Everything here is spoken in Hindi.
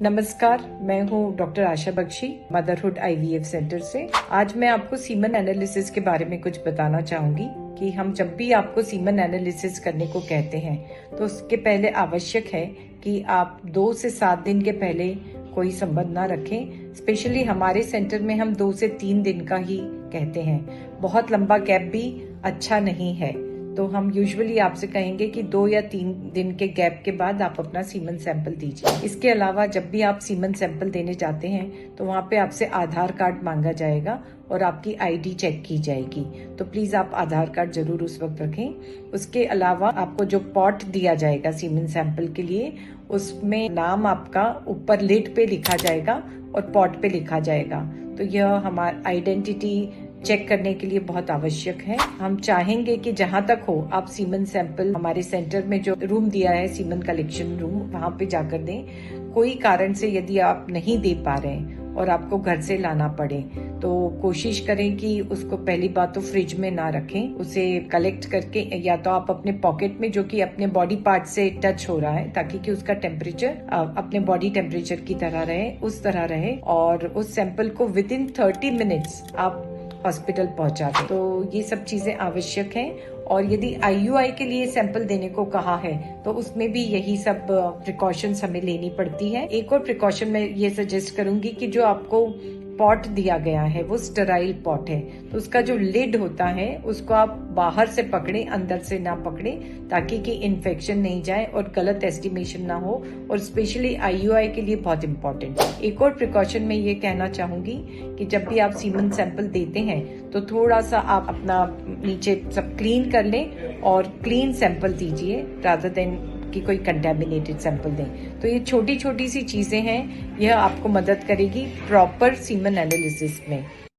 नमस्कार, मैं हूँ डॉक्टर आशा बख्शी, मदरहुड आईवीएफ सेंटर से। आज मैं आपको सीमन एनालिसिस के बारे में कुछ बताना चाहूंगी कि हम जब भी आपको सीमन एनालिसिस करने को कहते हैं तो उसके पहले आवश्यक है कि आप 2 से 7 दिन के पहले कोई संबंध ना रखें। स्पेशली हमारे सेंटर में हम 2 से 3 दिन का ही कहते हैं। बहुत लंबा गैप भी अच्छा नहीं है, तो हम यूजुअली आपसे कहेंगे कि 2 या 3 दिन के गैप के बाद आप अपना सीमन सैंपल दीजिए। इसके अलावा जब भी आप सीमन सैंपल देने जाते हैं तो वहाँ पे आपसे आधार कार्ड मांगा जाएगा और आपकी आईडी चेक की जाएगी, तो प्लीज आप आधार कार्ड जरूर उस वक्त रखें। उसके अलावा आपको जो पॉट दिया जाएगा सीमन सैंपल के लिए, उसमें नाम आपका ऊपर लिड पे लिखा जाएगा और पॉट पे लिखा जाएगा, तो यह हमारा आइडेंटिटी चेक करने के लिए बहुत आवश्यक है। हम चाहेंगे कि जहां तक हो आप सीमन सैंपल हमारे सेंटर में जो रूम दिया है सीमन कलेक्शन रूम, वहां पे जाकर दें। कोई कारण से यदि आप नहीं दे पा रहे हैं और आपको घर से लाना पड़े तो कोशिश करें कि उसको पहली बात तो फ्रिज में ना रखें, उसे कलेक्ट करके या तो आप अपने पॉकेट में जो कि अपने बॉडी पार्ट से टच हो रहा है, ताकि कि उसका टेम्परेचर अपने बॉडी टेम्परेचर की तरह रहे, उस तरह रहे, और उस सैंपल को विद इन 30 मिनट्स आप हॉस्पिटल पहुंचा दें। तो ये सब चीजें आवश्यक हैं। और यदि आईयूआई के लिए सैंपल देने को कहा है तो उसमें भी यही सब प्रिकॉशंस हमें लेनी पड़ती है। एक और प्रिकॉशन मैं ये सजेस्ट करूंगी कि जो आपको पॉट दिया गया है वो स्टेराइल पॉट है, तो उसका जो लिड होता है उसको आप बाहर से पकड़ें, अंदर से ना पकड़ें, ताकि कि इन्फेक्शन नहीं जाए और गलत एस्टिमेशन ना हो, और स्पेशली आईयूआई के लिए बहुत इंपॉर्टेंट है। एक और प्रिकॉशन मैं ये कहना चाहूंगी कि जब भी आप सीमन सैंपल देते हैं तो थोड़ा सा आप अपना नीचे सब क्लीन कर लें और क्लीन सैंपल दीजिए रादर देन कि कोई कंटेमिनेटेड सैंपल दें। तो ये छोटी छोटी सी चीजें हैं, यह आपको मदद करेगी प्रॉपर सीमन एनालिसिस में।